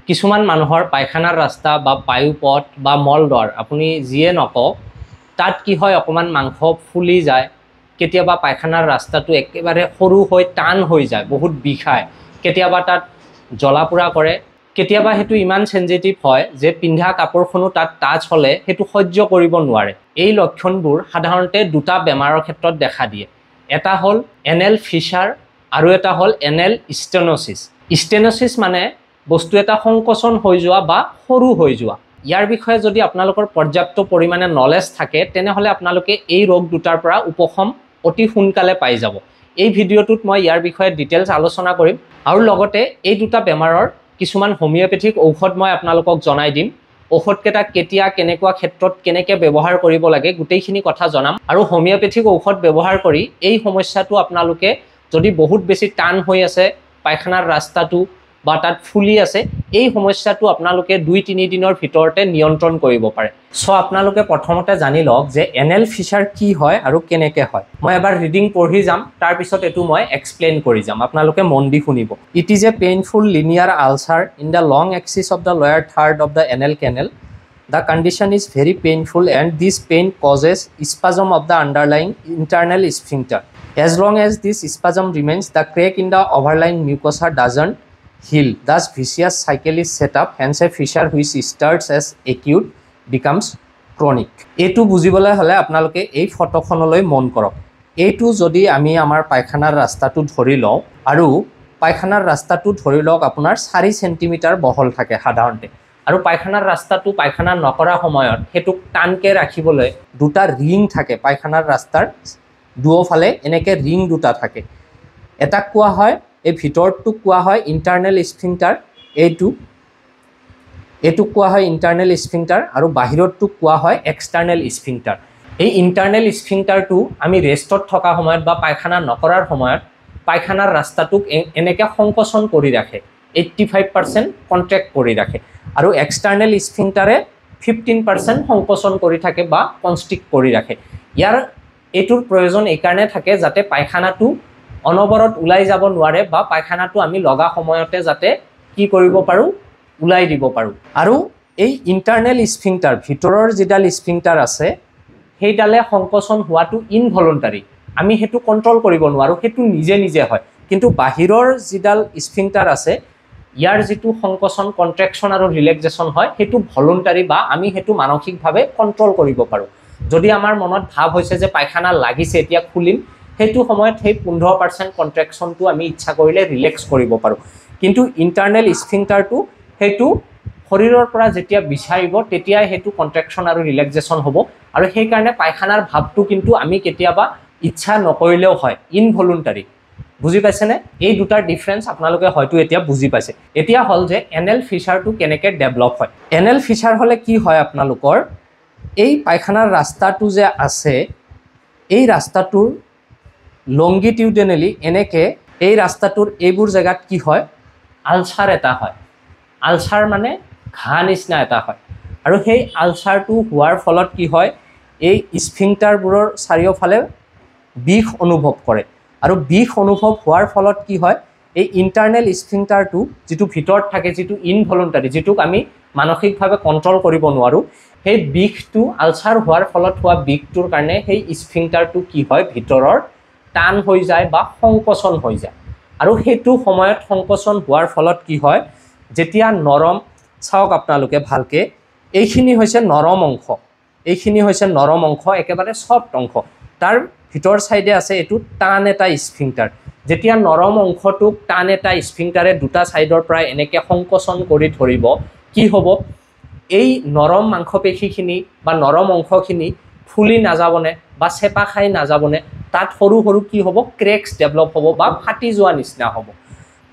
কিছুমান মানুহৰ পায়খানাৰ ৰাস্তা বা পায়ুপথ বা মলদ্বাৰ আপুনি যিয়ে নকওক তাত কি হয় অকমান মাংস ফুলি যায় কেতিয়াবা পায়খানাৰ ৰাস্তাটো একেবাৰে সৰু হৈ টান হৈ যায় বহুত বিষায় কেতিয়াবা তাত জ্বলা-পোৰা কৰে কেতিয়াবা হেতু ইমান সেনজিটিভ হয় যে পিন্ধা কাপোৰখনো তাত টাচ হলে হেতু সহ্য কৰিব নোৱাৰে এই লক্ষণবোৰ সাধাৰণতে দুটা বেমাৰৰ ক্ষেত্ৰত দেখা দিয়ে এটা হল এনেল ফিচাৰ আৰু এটা হল এনেল ষ্টেনোসিস ষ্টেনোসিস মানে বস্তু এটা সংকোচন হৈ যোৱা বা সৰু হৈ যোৱা ইয়াৰ বিষয়ে যদি আপোনালোকৰ পৰ্যাপ্ত পৰিমাণে নলেজ থাকে তেনেহলে আপোনালোকে এই ৰোগ দুটাৰ পৰা উপশম অতি সোনকালে পাই যাব এই ভিডিঅটোত মই ইয়াৰ বিষয়ে ডিটেইলছ আলোচনা কৰিম আৰু লগতে এই দুটা বেমাৰৰ কিছুমান হোমিওপ্যাথিক ঔষধ মই আপোনালোকক জনাই দিম ঔষধকেইটা কেতিয়া কেনেকুৱা ক্ষেত্ৰত কেনেকৈ ব্যৱহাৰ কৰিব লাগে গোটেইখিনি কথা জনাম আৰু হোমিওপ্যাথিক ঔষধ ব্যৱহাৰ কৰি এই সমস্যাটো আপোনালোকে যদি বহুত বেছি টান হৈ আছে পায়খানাৰ ৰাস্তাটো বা তাত ফুলি আছে এই সমস্যাটো আপোনালোকে 2-3 দিনৰ ভিতৰতে নিয়ন্ত্ৰণ কৰিব পাৰে সো আপোনালোকে প্ৰথমতে জানি লওক যে এনেল ফিচাৰ কি হয় আৰু কেনেকৈ হয় মই এবাৰ ৰিডিং পঢ়ি যাম তাৰ পিছত এটো মই এক্সপ্লেইন কৰি যাম আপোনালোকে মন দি শুনিব it is a painful linear ulcer in the long axis of the lower third of the anal canal The condition is very painful and this pain causes spasm of the underlying internal sphincter. As long as this spasm remains, the crack in the overlying mucosa doesn't heal. Thus, vicious cycle is set up, hence a fissure which starts as acute becomes chronic. এইটো বুজিবলৈ হলে আপোনালোকে এই ফটোখনলৈ মন কৰক এইটো যদি আমি আমাৰ পায়খানাৰ ৰাস্তাটো ধৰি লওঁ আৰু পায়খানাৰ ৰাস্তাটো ধৰি লওক আপোনাৰ 4 সেন্টিমিটাৰ বহল থাকে সাধাৰণতে আৰু পায়খানাৰ ৰাস্তাটো পায়খানা নকৰা সময়ত হেতু টানকে ৰাখিবলৈ দুটা ৰিং থাকে পায়খানাৰ ৰাস্তাৰ দুওফালে এনেকে ৰিং দুটা থাকে এটা কোৱা হয় এই ভিতৰটো কোৱা হয় ইন্টাৰনেল স্ফিংটাৰ এইটো কোৱা হয় ইন্টাৰনেল স্ফিংটাৰ আৰু বাহিৰটো কোৱা হয় এক্সটাৰ্নেল স্ফিংটাৰ এই ইন্টাৰনেল স্ফিংটাৰটো আমি ৰেষ্টত থকা সময়ত বা পায়খানা নকৰাৰ সময়ত পায়খানাৰ ৰাস্তাটোক এনেকে সংকোচন কৰি ৰাখে 85% কন্ট্ৰেক্ট কৰি ৰাখে আৰু এক্সটাৰ্নেল স্ফিংটাৰে 15% সংকোচন কৰি থাকে বা কনস্ট্ৰিক্ট কৰি ৰাখে ইয়াৰ এটোৰ প্ৰয়োজন এই কাৰণে থাকে যাতে পায়খানাটো অনবৰত উলাই যাব নোৱাৰে বা পায়খানাটো আমি লগা সময়তে যাতে কি কৰিব পাৰো উলাই দিব পাৰো আৰু এই ইন্টাৰনেল স্ফিংটাৰ ভিতৰৰ যিডাল স্ফিংটাৰ আছে সেইডালে সংকোচন হোৱাটো ইনভলন্টাৰী আমি হেতু কন্ট্ৰোল কৰিব নোৱাৰো হেতু নিজে নিজে হয় কিন্তু বাহিৰৰ যিডাল স্ফিংটাৰ আছে ইয়াৰ যেটো সংকোচন কন্ট্ৰাকশন আৰু ৰিল্যাক্সেশন হয় হেতু ভলন্টাৰী বা আমি হেতু মানসিকভাৱে কন্ট্ৰোল কৰিব পাৰো যদি আমাৰ মনত ভাব হৈছে যে পায়খানা লাগিছে এতিয়া খুলিম হেতু সময়ত সেই 15% কন্ট্ৰাকশনটো আমি ইচ্ছা কৰিলে ৰিল্যাক্স কৰিব পাৰো কিন্তু ইন্টাৰনেল স্ফিংটাৰটো হেতু শৰীৰৰ পৰা যেতিয়া বিচাৰিব তেতিয়া হেতু কন্ট্ৰাকশন আৰু ৰিল্যাক্সেশন হ'ব আৰু সেই কাৰণে পায়খানাৰ ভাবটো কিন্তু আমি কেতিয়াবা ইচ্ছা নকৰিলেও হয় ইনভলন্টাৰী বুজি পাইছেনে এই দুটাৰ ডিফাৰেন্স আপোনালোকে হয়তো এতিয়া বুজি পাইছে এতিয়া হল যে এনেল ফিচাৰটো কেনেকৈ ডেভেলপ হয় এনেল ফিচাৰ হলে কি হয় আপোনালোকৰ এই পায়খানাৰ ৰাস্তাটো যে আছে এই ৰাস্তাটোৰ লংগিটিউডিনেলি এনেকে এই ৰাস্তাটোৰ এইবোৰ জায়গাত কি হয় আলচাৰ এটা হয় আলচাৰ মানে ঘা নিচিনা এটা হয় আৰু সেই আলচাৰটো হোৱাৰ ফলত কি হয় এই স্ফিংটাৰবোৰৰ চাৰিওফালে বিষ অনুভৱ কৰে আৰু বিষ অনুভৱ হোৱাৰ ফলত কি হয় এই ইন্টাৰনেল স্ফিংটাৰটো যেটো ভিতৰত থাকে যেটো ইনভলন্টাৰী যেটোক আমি মানসিকভাৱে কন্ট্ৰোল কৰিব নোৱাৰো সেই বিষটো আলচাৰ হোৱাৰ ফলত হোৱা বিষটোৰ কাৰণে সেই স্ফিংটাৰটো কি হয় ভিতৰৰ টান হৈ যায় বা সংকোচন হৈ যায় আৰু হেতু সময়ত সংকোচন হোৱাৰ ফলত কি হয় যেতিয়া নৰম চাওক আপোনালোকে ভালকে এইখিনি হৈছে নৰম অংশ একেবাৰে সফট অংশ তাৰ ভিতৰ সাইডে আছে এটো টান এটা স্ফিংটাৰ যেতিয়া নৰম অংশটোক টান এটা স্ফিংটাৰে দুটা সাইডৰ পৰা এনেকে সংকোচন কৰি ধৰিব কি হ'ব এই নৰম মাংসপেশীখিনি বা নৰম অংশখিনি ফুলি নাযাবনে বা চেপা খাই নাযাবনে তাত সৰু সৰু কি হ'ব ক্ৰেকস ডেভেলপ হ'ব বা ফাটি যোৱা নিচিনা হ'ব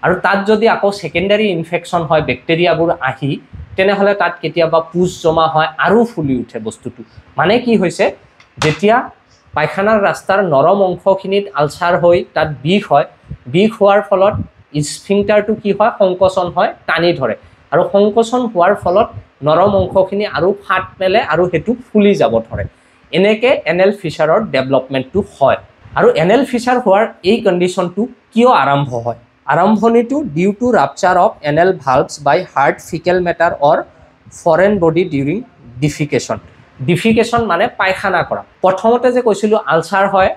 আৰু তাত যদি আকৌ সেকেন্ডাৰী ইনফেকশন হয় ব্যাকটেৰিয়াবোৰ আহি তেনেহলে তাত কেতিয়াবা পুজ জমা হয় আৰু ফুলি উঠে বস্তুটো মানে কি হৈছে যেতিয়া পায়খানাৰ ৰাস্তাৰ নৰম অংশখিনিত আলচাৰ হৈ তাত বিষ হয় বিষ হোৱাৰ ফলত স্ফিংটাৰটো কি হয় সংকোচন হয় টানি ধৰে আৰু সংকোচন হোৱাৰ ফলত নৰম অংশখিনি আৰু ফাট মেলে আৰু হেতু ফুলি যাব ধৰে এনেকে এনেল ফিচাৰৰ ডেভেলপমেন্টটো হয় আৰু এনেল ফিচাৰ হোৱাৰ এই কন্ডিশনটো কিয় আৰম্ভ হয় আৰম্ভণিটো due to rupture of anal valves by hard faecal matter or foreign body during defecation. Defecation মানে পায়খানা কৰা। প্ৰথমতে যে কৈছিলোঁ আলচাৰ হয়,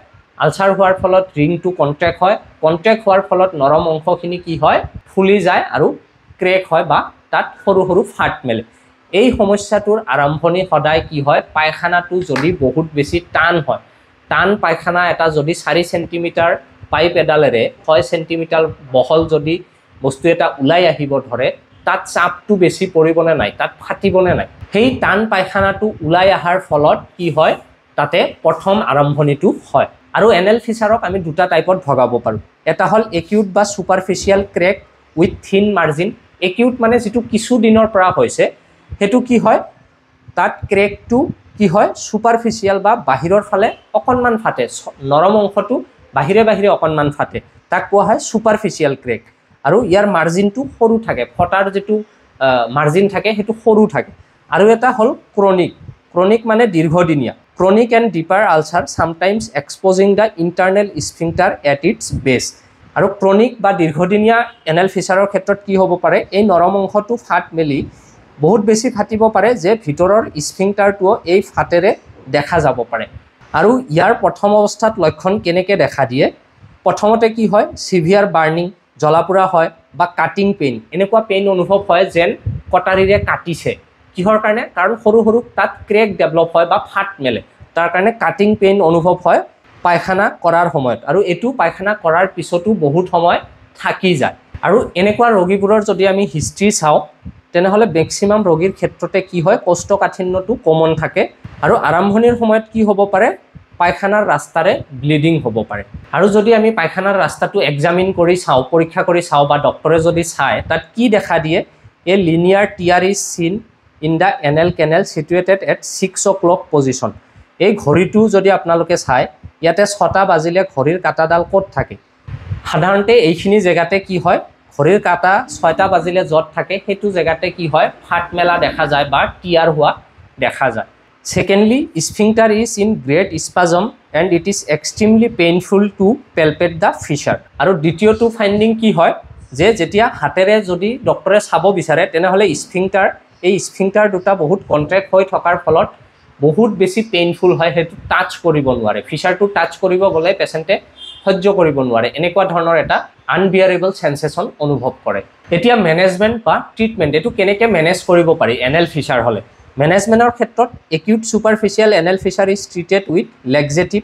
আলচাৰ হোৱাৰ ফলত ৰিংটো কণ্ট্ৰেক্ট হয়, কণ্ট্ৰেক্ট হোৱাৰ ফলত নৰম অংশখিনি কি হয় ফুলি যায় আৰু ক্ৰেক হয় বা তাত সৰু সৰু ফাট মেলে। এই সমস্যাটোৰ আৰম্ভণি সদায় কি হয়, পায়খানাটো যদি বহুত বেছি টান হয়, টান পায়খানা এটা যদি 4 চেণ্টিমিটাৰ পাইপ এডালেৰে 6 চেণ্টিমিটাৰ বহল যদি বস্তু এটা ওলাই আহিব ধৰে, তাত চাপটো বেছি পৰিবনে নাই, তাত ফাটিবনে নাই। সেই টান পায়খানাটো ওলাই অহাৰ ফলত কি হয়, তাতে প্ৰথম আৰম্ভণিটো হয়। আৰু এনেল ফিচাৰক আমি দুটা টাইপত ভগাব পাৰোঁ। এটা হ'ল একিউট বা ছুপাৰফিচিয়েল ক্ৰেক উইথ থিন মাৰ্জিন। একিউট মানে যিটো কিছু দিনৰ পৰা হৈছে, সেইটো কি হয়, তাত ক্ৰেকটো কি হয় ছুপাৰফিচিয়েল বা বাহিৰৰ ফালে অকণমান ফাটে, নৰম অংশটো বাহিৰে বাহিৰে অকণমান ফাটে, তাক কোৱা হয় ছুপাৰফিচিয়েল ক্ৰেক। আৰু ইয়াৰ মাৰ্জিনটো সৰু থাকে, ফটাৰ যিটো মাৰ্জিন থাকে সেইটো সৰু থাকে। আৰু এটা হ'ল ক্ৰনিক। ক্ৰনিক মানে দীৰ্ঘদিনীয়া। Chronic and deeper ulcer sometimes exposing the internal sphincter at its base. আৰু ক্ৰনিক বা দীৰ্ঘদিনীয়া এনেল ফিচাৰৰ ক্ষেত্ৰত কি হ'ব পাৰে, এই নৰম অংশটো ফাট মেলি বহুত বেছি ফাটিব পাৰে যে ভিতৰৰ স্ফিংটাৰটোও এই ফাটেৰে দেখা যাব পাৰে। আৰু ইয়াৰ প্ৰথম অৱস্থাত লক্ষণ কেনেকৈ দেখা দিয়ে, প্ৰথমতে কি হয় চিভিয়াৰ বাৰ্ণিং, জ্বলা-পোৰা হয় বা কাটিং পেইন, এনেকুৱা পেইন অনুভৱ হয় যেন কটাৰীৰে কাটিছে। কিহৰ কাৰণে, কাৰণ সৰু সৰু তাত ক্ৰেক ডেভেলপ হয় বা ফাট মেলে, তাৰ কাৰণে কাটিং পেইন অনুভৱ হয় পায়খানা কৰাৰ সময়ত। আৰু এইটো পায়খানা কৰাৰ পিছতো বহুত সময় থাকি যায়। আৰু এনেকুৱা ৰোগীবোৰৰ যদি আমি হিষ্ট্ৰী চাওঁ, তেনেহ'লে মেক্সিমাম ৰোগীৰ ক্ষেত্ৰতে কি হয় কৌষ্ঠকাঠিন্যটো কমন থাকে। আৰু আৰম্ভণিৰ সময়ত কি হ'ব পাৰে, পায়খানাৰ ৰাস্তাৰে ব্লিডিং হ'ব পাৰে। আৰু যদি আমি পায়খানাৰ ৰাস্তাটো এক্সামিন কৰি চাওঁ, পৰীক্ষা কৰি চাওঁ বা ডক্টৰে যদি চায়, তাত কি দেখা দিয়ে, a linear tear is seen in the anal canal situated at 6 o'clock position. এই ঘড়ীটো যদি আপোনালোকে চায়, ইয়াতে 6টা বাজিলে ঘড়ীৰ কাঁটাডাল ক'ত থাকে, সাধাৰণতে এইখিনি জেগাতে কি হয়, ঘড়ীৰ কাঁটা 6টা বাজিলে য'ত থাকে সেইটো জেগাতে কি হয় ফাট মেলা দেখা যায় বা টিয়াৰ হোৱা দেখা যায়। Secondly sphincter is in great spasm and it is extremely painful to palpate the fissure. আৰু দ্বিতীয়টো ফাইণ্ডিং কি হয়, যে যেতিয়া হাতেৰে যদি ডক্টৰে চাব বিচাৰে, তেনেহ'লে স্ফিংটাৰ, এই স্ফিংটাৰ দুটা বহুত কণ্ট্ৰেক্ট হৈ থকাৰ ফলত বহুত বেছি পেইনফুল হয়, সেইটো টাচ কৰিব নোৱাৰে। ফিচাৰটো টাচ কৰিব গ'লে পেচেণ্টে সহ্য কৰিব নোৱাৰে, এনেকুৱা ধৰণৰ এটা আনবিয়াৰেবল চেনচেশ্যন অনুভৱ কৰে। এতিয়া মেনেজমেণ্ট বা ট্ৰিটমেণ্ট, এইটো কেনেকৈ মেনেজ কৰিব পাৰি এনেল ফিচাৰ হ'লে। মেনেজমেণ্টৰ ক্ষেত্ৰত acute superficial anal fissure is treated with laxative,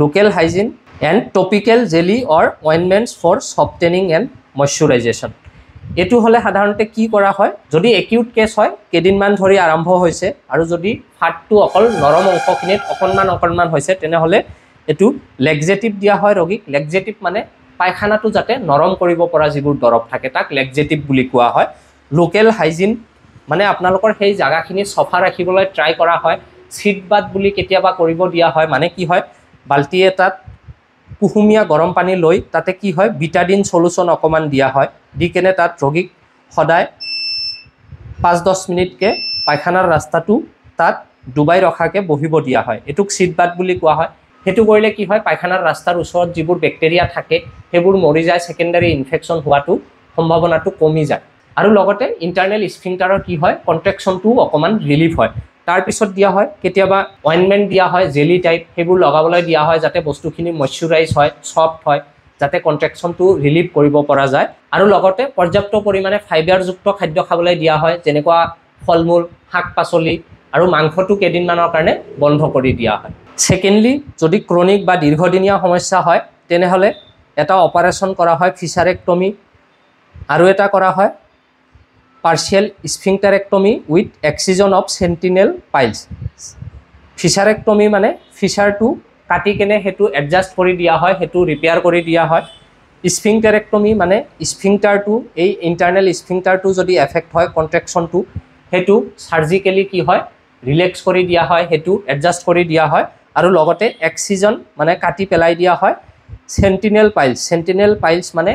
local hygiene and topical jelly or ointments for softening and moisturisation. এইটো হ'লে সাধাৰণতে কি কৰা হয়, যদি একিউট কেছ হয় কেইদিনমান ধৰি আৰম্ভ হৈছে আৰু যদি ফাটটো অকল নৰম অংশখিনিত অকণমান হৈছে, তেনেহ'লে এইটো লেক্সেটিভ দিয়া হয় ৰোগীক। লেক্সেটিভ মানে পায়খানাটো যাতে নৰম কৰিব পৰা যিবোৰ দৰৱ থাকে তাক লেক্সেটিভ বুলি কোৱা হয়। লোকেল হাইজিন মানে আপোনালোকৰ সেই জাগাখিনি চফা ৰাখিবলৈ ট্ৰাই কৰা হয়। চিট বাথ বুলি কেতিয়াবা কৰিব দিয়া হয়, মানে কি হয় বাল্টি এটাত কুহুমীয়া গৰম পানী লৈ তাতে কি হয় বিটাডিন সলিউশ্যন অকণমান দিয়া হয়, দি কেনে তাত ৰোগীক সদায় 5-10 মিনিটকৈ পায়খানাৰ ৰাস্তাটো তাত ডুবাই ৰখাকৈ বহিব দিয়া হয়, এইটোক চিট বাথ বুলি কোৱা হয়। সেইটো কৰিলে কি হয়, পায়খানাৰ ৰাস্তাৰ ওচৰত যিবোৰ বেক্টেৰিয়া থাকে সেইবোৰ মৰি যায়, ছেকেণ্ডাৰী ইনফেকশ্যন হোৱাটো সম্ভাৱনাটো কমি যায়। আৰু লগতে ইণ্টাৰনেল স্ফিংটাৰৰ কি হয় কণ্ট্ৰেকশ্যনটোও অকণমান ৰিলিফ হয়। তাৰপিছত দিয়া হয় কেতিয়াবা অইনমেণ্ট দিয়া হয়, জেলি টাইপ, সেইবোৰ লগাবলৈ দিয়া হয় যাতে বস্তুখিনি মইশ্চাৰাইজ হয়, ছফ্ট হয়, যাতে কণ্ট্ৰেকশ্যনটো ৰিলিফ কৰিব পৰা যায়। আৰু লগতে পৰ্যাপ্ত পৰিমাণে ফাইবাৰযুক্ত খাদ্য খাবলৈ দিয়া হয়, যেনেকুৱা ফল মূল, শাক পাচলি আৰু মাংসটো কেইদিনমানৰ কাৰণে বন্ধ কৰি দিয়া হয়। ছেকেণ্ডলি যদি ক্ৰনিক বা দীৰ্ঘদিনীয়া সমস্যা হয়, তেনেহ'লে এটা অপাৰেশ্যন কৰা হয় ফিচাৰেক্টমি, আৰু এটা কৰা হয় partial sphincterectomy with excision of sentinel piles. Fissurectomy মানে ফিচাৰটো কাটি কেনে সেইটো এডজাষ্ট কৰি দিয়া হয়, সেইটো ৰিপেয়াৰ কৰি দিয়া হয়। স্ফিংটাৰেক্টমি মানে স্ফিংটাৰটো, এই ইণ্টাৰনেল স্ফিংটাৰটো যদি এফেক্ট হয় কণ্ট্ৰেকশ্যনটো, সেইটো চাৰ্জিকেলি কি হয় ৰিলেক্স কৰি দিয়া হয়, সেইটো এডজাষ্ট কৰি দিয়া হয়। আৰু লগতে এক্সিজন মানে কাটি পেলাই দিয়া হয় চেণ্টিনেল পাইলছ। চেণ্টিনেল পাইলছ মানে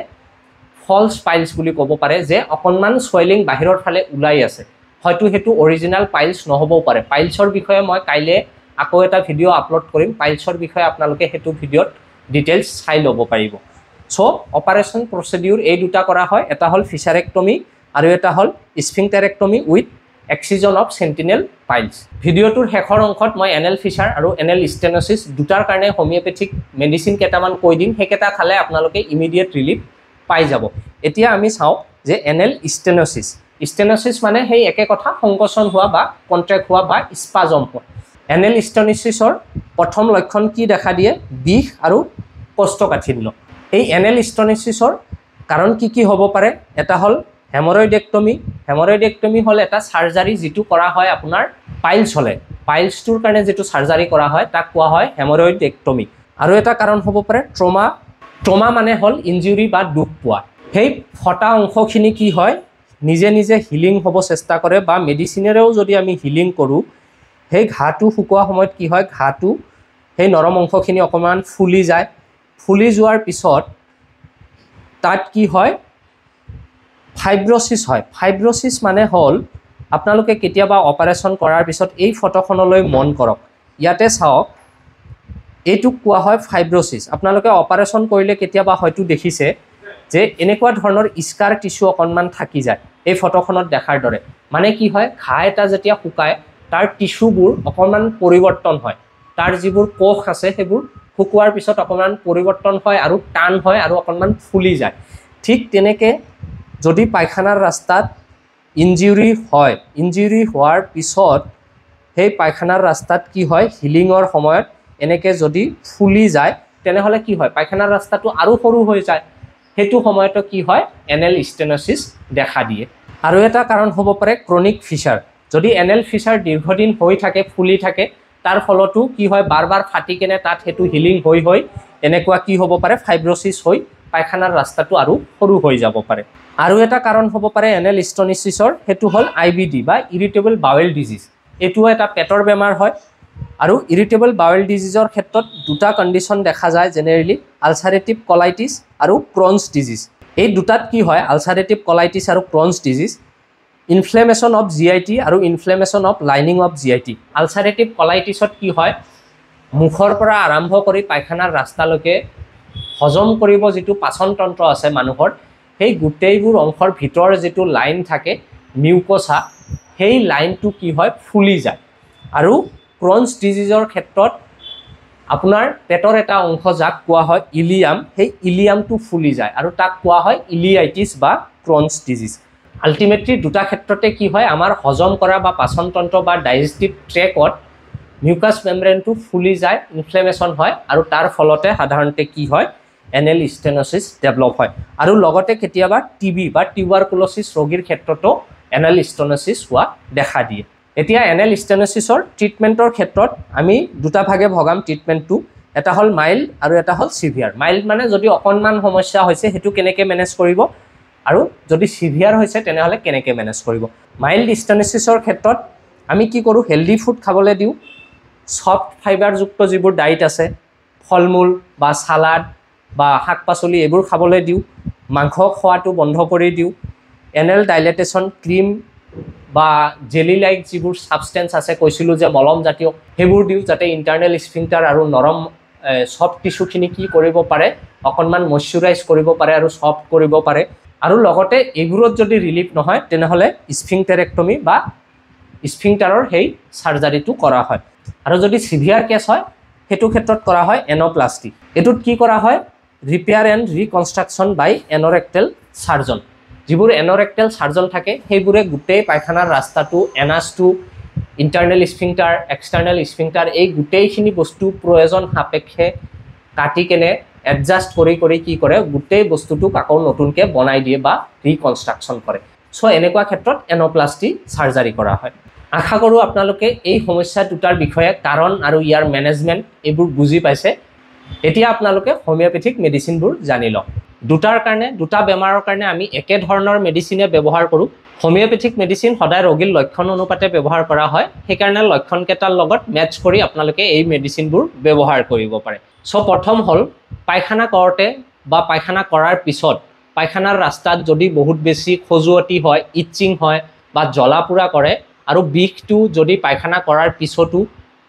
ফলছ পাইলছ বুলি ক'ব পাৰে, যে অকণমান চুৱেলিং বাহিৰৰ ফালে ওলাই আছে, হয়তো সেইটো অৰিজিনেল পাইলছ নহ'বও পাৰে। পাইলছৰ বিষয়ে মই কাইলৈ আকৌ এটা ভিডিঅ' আপলোড কৰিম, পাইলছৰ বিষয়ে আপোনালোকে সেইটো ভিডিঅ'ত ডিটেইলছ চাই ল'ব পাৰিব। সো অপাৰেশ্যন প্ৰচিডিউৰ এই দুটা কৰা হয়, এটা হ'ল ফিচাৰেক্টমি আৰু এটা হ'ল স্ফিংটাৰেক্টমি with excision of sentinel piles. ভিডিঅ'টোৰ শেষৰ অংশত মই এনেল ফিচাৰ আৰু এনেল ষ্টেন'চিছ দুটাৰ কাৰণে হোমিঅ'পেথিক মেডিচিন কেইটামান কৈ দিম, সেইকেইটা খালে আপোনালোকে ইমিডিয়েট ৰিলিফ পাই যাব। এতিয়া আমি চাওঁ যে এনেল ষ্টেন'চিছ। ষ্টেন'চিছ মানে সেই একে কথা, সংকোচন হোৱা বা কণ্ট্ৰেক্ট হোৱা বা স্পাজম হোৱা। এনেল ষ্টেন'চিছৰ প্ৰথম লক্ষণ কি দেখা দিয়ে? বিষ আৰু কোষ্ঠকাঠিন্য। এই এনেল ষ্টেন'চিছৰ কাৰণ কি হ'ব পাৰে? এটা হ'ল হেমৰইডেক্টমি। হেমৰইডেক্টমি হ'ল এটা চাৰ্জাৰী যিটো কৰা হয় আপোনাৰ পাইলছ হ'লে। পাইলছটোৰ কাৰণে যিটো চাৰ্জাৰী কৰা হয় তাক কোৱা হয় হেমৰইডেক্টমি। আৰু এটা কাৰণ হ'ব পাৰে ট্ৰমা। ট্ৰমা মানে হ'ল ইঞ্জুৰি বা দুখ পোৱা। সেই ফটা অংশখিনি কি হয়, নিজে নিজে হিলিং হ'ব চেষ্টা কৰে বা মেডিচিনেৰেও যদি আমি হিলিং কৰোঁ, সেই ঘাঁটো শুকোৱা সময়ত কি হয়, ঘাঁটো সেই নৰম অংশখিনি অকণমান ফুলি যায়। ফুলি যোৱাৰ পিছত তাত কি হয়, ফাইব্ৰচিছ হয়। ফাইব্ৰচিছ মানে হ'ল আপোনালোকে কেতিয়াবা অপাৰেশ্যন কৰাৰ পিছত এই ফটোখনলৈ মন কৰক, ইয়াতে চাওক, এইটোক কোৱা হয় ফাইব্ৰচিছ। আপোনালোকে অপাৰেশ্যন কৰিলে কেতিয়াবা হয়তো দেখিছে যে এনেকুৱা ধৰণৰ স্কাৰ টিচু অকণমান থাকি যায় এই ফটোখনত দেখাৰ দৰে। মানে কি হয়, ঘাঁ এটা যেতিয়া শুকায় তাৰ টিচুবোৰ অকণমান পৰিৱৰ্তন হয়, তাৰ যিবোৰ কোষ আছে সেইবোৰ শুকোৱাৰ পিছত অকণমান পৰিৱৰ্তন হয় আৰু টান হয় আৰু অকণমান ফুলি যায়। ঠিক তেনেকৈ যদি পায়খানাৰ ৰাস্তাত ইঞ্জুৰি হয়, ইঞ্জুৰি হোৱাৰ পিছত সেই পায়খানাৰ ৰাস্তাত কি হয়, হিলিঙৰ সময়ত এনেকৈ যদি ফুলি যায় তেনেহ'লে কি হয়, পায়খানাৰ ৰাস্তাটো আৰু সৰু হৈ যায়। সেইটো সময়তো কি হয়, এনেল ষ্টেন'চিছ দেখা দিয়ে। আৰু এটা কাৰণ হ'ব পাৰে ক্ৰনিক ফিচাৰ। যদি এনেল ফিচাৰ দীৰ্ঘদিন হৈ থাকে, ফুলি থাকে, তাৰ ফলতো কি হয়, বাৰ বাৰ ফাটি কেনে তাত সেইটো হিলিং হৈ এনেকুৱা কি হ'ব পাৰে, ফাইব্ৰচিছ হৈ পায়খানাৰ ৰাস্তাটো আৰু সৰু হৈ যাব পাৰে। আৰু এটা কাৰণ হ'ব পাৰে এনেল ষ্টেন'চিছৰ, সেইটো হ'ল IBD বা ইৰিটেবল বাৱেল ডিজিজ। এইটোও এটা পেটৰ বেমাৰ হয়। আৰু ইৰিটেবল বাৱেল ডিজিজৰ ক্ষেত্ৰত দুটা কণ্ডিশ্যন দেখা যায় জেনেৰেলি, আলচাৰেটিভ কলাইটিছ আৰু ক্ৰনছ ডিজিজ। এই দুটাত কি হয়, আলচাৰেটিভ কলাইটিছ আৰু Crohn's disease, inflammation of GIT আৰু inflammation of lining of GIT। Ulcerative কলাইটিছত কি হয়, মুখৰ পৰা আৰম্ভ কৰি পায়খানাৰ ৰাস্তালৈকে হজম কৰিব যিটো পাচন তন্ত্ৰ আছে মানুহৰ, সেই গোটেইবোৰ অংশৰ ভিতৰৰ যিটো লাইন থাকে মিউকোছা, সেই লাইনটো কি হয়, ফুলি যায়। আৰু ক্ৰনছ ডিজিজৰ ক্ষেত্ৰত আপোনাৰ পেটৰ এটা অংশ যাক কোৱা হয় ইলিয়াম, সেই ইলিয়ামটো ফুলি যায় আৰু তাক কোৱা হয় ইলিয়াইটিছ বা ক্ৰনছ ডিজিজ। আল্টিমেটলি দুটা ক্ষেত্ৰতে কি হয়, আমাৰ হজম কৰা বা পাচন তন্ত্ৰ বা ডাইজেষ্টিভ ট্ৰেকত মিউকাছ মেমব্ৰেনটো ফুলি যায়, ইনফ্লেমেশ্যন হয় আৰু তাৰ ফলতে সাধাৰণতে কি হয়, এনেল ষ্টেন'চিছ ডেভেলপ হয়। আৰু লগতে কেতিয়াবা TB বা টিউবাৰকুলোচিছ ৰোগীৰ ক্ষেত্ৰতো এনেল ষ্টেন'চিছ হোৱা দেখা দিয়ে। এতিয়া এনেল ষ্টেন'চিছৰ ট্ৰিটমেণ্টৰ ক্ষেত্ৰত আমি দুটা ভাগে ভগাম ট্ৰিটমেণ্টটো, এটা হ'ল মাইল্ড আৰু এটা হ'ল চিভিয়াৰ। মাইল্ড মানে যদি অকণমান সমস্যা হৈছে সেইটো কেনেকৈ মেনেজ কৰিব, আৰু যদি চিভিয়াৰ হৈছে তেনেহ'লে কেনেকৈ মেনেজ কৰিব। মাইল্ড ষ্টেন'চিছৰ ক্ষেত্ৰত আমি কি কৰোঁ, হেল্ডি ফুড খাবলৈ দিওঁ, ছফ্ট ফাইবাৰযুক্ত যিবোৰ ডায়েট আছে, ফল মূল বা চালাড বা শাক পাচলি এইবোৰ খাবলৈ দিওঁ, মাংস খোৱাটো বন্ধ কৰি দিওঁ, এনেল ডাইলেটেশ্যন ক্ৰীম বা জেলি লাইক যিবোৰ ছাবষ্টেঞ্চ আছে, কৈছিলোঁ যে মলম জাতীয়, সেইবোৰ দিওঁ যাতে ইণ্টাৰনেল স্ফিংটাৰ আৰু নৰম ছফ্ট টিচুখিনি কি কৰিব পাৰে, অকণমান মইশ্চাৰাইজ কৰিব পাৰে আৰু ছফ্ট কৰিব পাৰে। আৰু লগতে এইবোৰত যদি ৰিলিফ নহয় তেনেহ'লে স্ফিংটাৰেক্টমি বা স্ফিংটাৰৰ সেই চাৰ্জাৰীটো কৰা হয়। আৰু যদি চিভিয়াৰ কেছ হয় সেইটো ক্ষেত্ৰত কৰা হয় এন'প্লাষ্টি। এইটোত কি কৰা হয়, ৰিপেয়াৰ এণ্ড ৰিকনষ্ট্ৰাকশ্যন বাই এন'ৰেক্টেল চাৰ্জন। যিবোৰ এন'ৰেক্টেল চাৰ্জন থাকে সেইবোৰে গোটেই পায়খানাৰ ৰাস্তাটো, এনাছটো, ইণ্টাৰনেল স্ফিংটাৰ, এক্সটাৰ্নেল স্ফিংটাৰ, এই গোটেইখিনি বস্তু প্ৰয়োজন সাপেক্ষে কাটি কেনে এডজাষ্ট কৰি কি কৰে, গোটেই বস্তুটোক আকৌ নতুনকৈ বনাই দিয়ে বা ৰিকনষ্ট্ৰাকশ্যন কৰে। চ' এনেকুৱা ক্ষেত্ৰত এন'প্লাষ্টি চাৰ্জাৰী কৰা হয়। আশা কৰোঁ আপোনালোকে এই সমস্যা দুটাৰ বিষয়ে কাৰণ আৰু ইয়াৰ মেনেজমেণ্ট এইবোৰ বুজি পাইছে। এতিয়া আপোনালোকে হোমিঅ'পেথিক মেডিচিনবোৰ জানি লওক। দুটা বেমাৰৰ কাৰণে আমি একে ধৰণৰ মেডিচিনে ব্যৱহাৰ কৰোঁ। হোমিঅ'পেথিক মেডিচিন সদায় ৰোগীৰ লক্ষণ অনুপাতে ব্যৱহাৰ কৰা হয়, সেইকাৰণে লক্ষণকেইটাৰ লগত মেটচ কৰি আপোনালোকে এই মেডিচিনবোৰ ব্যৱহাৰ কৰিব পাৰে। চ' প্ৰথম হ'ল, পায়খানা কৰোঁতে বা পায়খানা কৰাৰ পিছত পায়খানাৰ ৰাস্তাত যদি বহুত বেছি খজুৱতি হয়, ইচিং হয় বা জ্বলা পোৰা কৰে, আৰু বিষটো যদি পায়খানা কৰাৰ পিছতো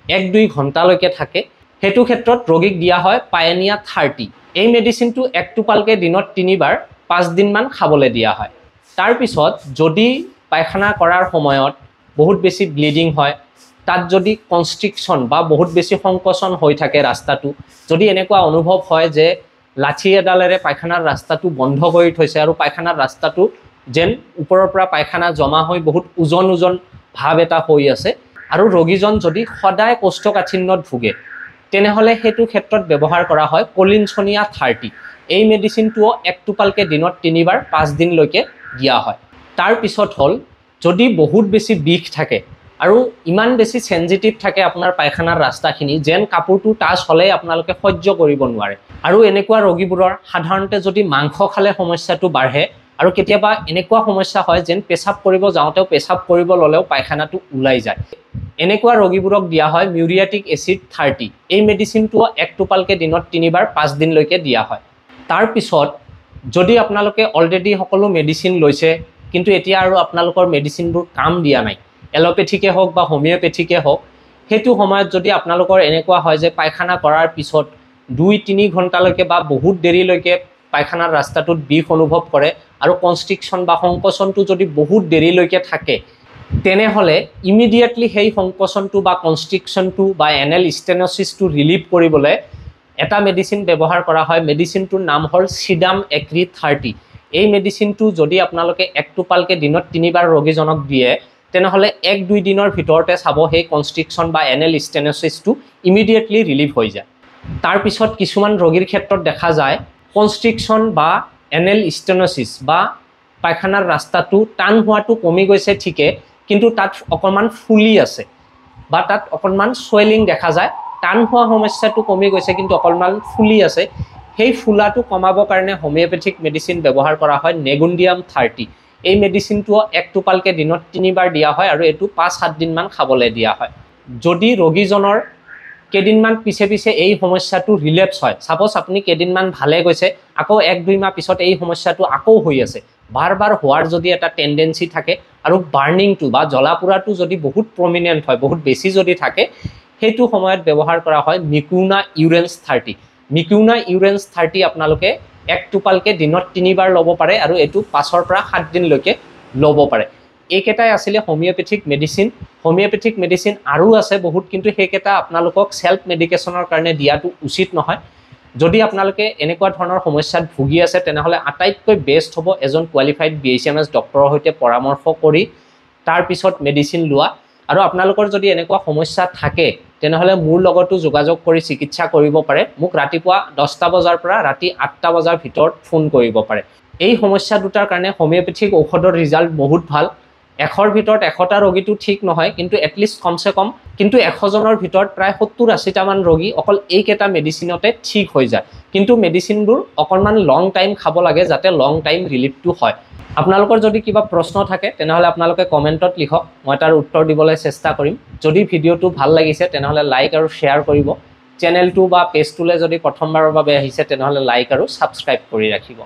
1-2 ঘণ্টালৈকে থাকে, সেইটো ক্ষেত্ৰত ৰোগীক দিয়া হয় পায়েনিয়া 30। এই মেডিচিনটো এক টোপালকৈ দিনত 3 বাৰ 5 দিনমান খাবলৈ দিয়া হয়। তাৰপিছত যদি পায়খানা কৰাৰ সময়ত বহুত বেছি ব্লিডিং হয়, তাত যদি কনষ্ট্ৰিকশ্যন বা বহুত বেছি সংকোচন হৈ থাকে ৰাস্তাটো, যদি এনেকুৱা অনুভৱ হয় যে লাঠি এডালেৰে পায়খানাৰ ৰাস্তাটো বন্ধ কৰি থৈছে আৰু পায়খানাৰ ৰাস্তাটো যেন ওপৰৰ পৰা পায়খানা জমা হৈ বহুত ওজন ভাৱ এটা হৈ আছে, আৰু ৰোগীজন যদি সদায় কোষ্ঠকাঠিন্যত ভোগে, তেনেহ'লে সেইটো ক্ষেত্ৰত ব্যৱহাৰ কৰা হয় কলিনছনিয়া 30। এই মেডিচিনটোও এক টোপালকৈ দিনত 3 বাৰ 5 দিনলৈকে দিয়া হয়। তাৰপিছত হ'ল যদি বহুত বেছি বিষ থাকে আৰু ইমান বেছি চেনজিটিভ থাকে আপোনাৰ পায়খানাৰ ৰাস্তাখিনি, যেন কাপোৰটো টাচ হ'লেই আপোনালোকে সহ্য কৰিব নোৱাৰে, আৰু এনেকুৱা ৰোগীবোৰৰ সাধাৰণতে যদি মাংস খালে সমস্যাটো বাঢ়ে, আৰু কেতিয়াবা এনেকুৱা সমস্যা হয় যেন পেচাব কৰিব যাওঁতেও পেচাব কৰিব ল'লেও পায়খানাটো ওলাই যায়, এনেকুৱা ৰোগীবোৰক দিয়া হয় মিউৰিয়াটিক এচিড 30। এই মেডিচিনটোও এক টোপালকৈ দিনত 3 বাৰ 5 দিনলৈকে দিয়া হয়। তাৰপিছত যদি আপোনালোকে অলৰেডি সকলো মেডিচিন লৈছে কিন্তু এতিয়া আৰু আপোনালোকৰ মেডিচিনবোৰ কাম দিয়া নাই, এলোপেথিকে হওক বা হোমিওপেথিকে হওক, সেইটো সময়ত যদি আপোনালোকৰ এনেকুৱা হয় যে পায়খানা কৰাৰ পিছত 2-3 ঘণ্টালৈকে বা বহুত দেৰিলৈকে পায়খানাৰ ৰাস্তাটোত বিষ অনুভৱ কৰে আৰু কনষ্ট্ৰিকশ্যন বা সংকোচনটো যদি বহুত দেৰিলৈকে থাকে, তেনেহ'লে ইমিডিয়েটলি সেই সংকোচনটো বা কনষ্ট্ৰিকশ্যনটো বা এনেল ষ্টেন'চিছটো ৰিলিভ কৰিবলৈ এটা মেডিচিন ব্যৱহাৰ কৰা হয়। মেডিচিনটোৰ নাম হ'ল চিডাম এক্ৰি 30। এই মেডিচিনটো যদি আপোনালোকে এক টোপালকৈ দিনত 3 বাৰ ৰোগীজনক দিয়ে, তেনেহ'লে 1-2 দিনৰ ভিতৰতে চাব সেই কনষ্ট্ৰিকশ্যন বা এনেল ষ্টেন'চিছটো ইমিডিয়েটলি ৰিলিভ হৈ যায়। তাৰপিছত কিছুমান ৰোগীৰ ক্ষেত্ৰত দেখা যায় কনষ্ট্ৰিকশ্যন বা এনেল ষ্টেন'চিছ বা পায়খানাৰ ৰাস্তাটো টান হোৱাটো কমি গৈছে ঠিকে, কিন্তু তাত অকণমান ফুলি আছে বা তাত অকণমান চুৱেলিং দেখা যায়। টান হোৱা সমস্যাটো কমি গৈছে কিন্তু অকণমান ফুলি আছে। সেই ফুলাটো কমাবৰ কাৰণে হোমিওপেথিক মেডিচিন ব্যৱহাৰ কৰা হয় নেগুণ্ডিয়াম 30। এই মেডিচিনটোও এক টোপালকৈ দিনত 3 বাৰ দিয়া হয় আৰু এইটো 5-7 দিনমান খাবলৈ দিয়া হয়। যদি ৰোগীজনৰ কেইদিনমান পিছে পিছে এই সমস্যাটো ৰিলেপ্স হয়, ছাপ'জ আপুনি কেইদিনমান ভালে গৈছে, আকৌ 1-2 মাহ পিছত এই সমস্যাটো আকৌ হৈ আছে, বাৰ বাৰ হোৱাৰ যদি এটা টেণ্ডেঞ্চি থাকে আৰু বাৰ্ণিংটো বা জ্বলা পোৰাটো যদি বহুত প্ৰমিনেণ্ট হয়, বহুত বেছি যদি থাকে, সেইটো সময়ত ব্যৱহাৰ কৰা হয় মিকুনা ইউৰেন্স 30। মিকুনা ইউৰেন্স 30 আপোনালোকে এক টোপালকৈ দিনত 3 বাৰ ল'ব পাৰে আৰু এইটো 5-ৰ পৰা 7 দিনলৈকে ল'ব পাৰে। এইকেইটাই আছিলে হোমিওপেথিক মেডিচিন। হোমিওপেথিক মেডিচিন আৰু আছে বহুত, কিন্তু সেইকেইটা আপোনালোকক চেল্ফ মেডিকেশ্যনৰ কাৰণে দিয়াটো উচিত নহয়। যদি আপোনালোকে এনেকুৱা ধৰণৰ সমস্যাত ভুগি আছে, তেনেহ'লে আটাইতকৈ বেষ্ট হ'ব এজন কোৱালিফাইড BHMS ডক্টৰৰ সৈতে পৰামৰ্শ কৰি তাৰপিছত মেডিচিন লোৱা। আৰু আপোনালোকৰ যদি এনেকুৱা সমস্যা থাকে, তেনেহ'লে মোৰ লগতো যোগাযোগ কৰি চিকিৎসা কৰিব পাৰে। মোক ৰাতিপুৱা 10টা বজাৰ পৰা ৰাতি 8টা বজাৰ ভিতৰত ফোন কৰিব পাৰে। এই সমস্যা দুটাৰ কাৰণে হোমিওপেথিক ঔষধৰ ৰিজাল্ট বহুত ভাল। 100ৰ ভিতৰত 100টা ৰোগীটো ঠিক নহয়, কিন্তু এটলিষ্ট কমচে কম 100জনৰ ভিতৰত প্ৰায় 70-80টামান ৰোগী অকল এইকেইটা মেডিচিনতে ঠিক হৈ যায়। কিন্তু মেডিচিনবোৰ অকণমান লং টাইম খাব লাগে যাতে লং টাইম ৰিলিফটো হয়। আপোনালোকৰ যদি কিবা প্ৰশ্ন থাকে তেনেহ'লে আপোনালোকে কমেণ্টত লিখক, মই তাৰ উত্তৰ দিবলৈ চেষ্টা কৰিম। যদি ভিডিঅ'টো ভাল লাগিছে তেনেহ'লে লাইক আৰু শ্বেয়াৰ কৰিব। চেনেলটো বা পেজটোলৈ যদি প্ৰথমবাৰৰ বাবে আহিছে তেনেহ'লে লাইক আৰু ছাবস্ক্ৰাইব কৰি ৰাখিব।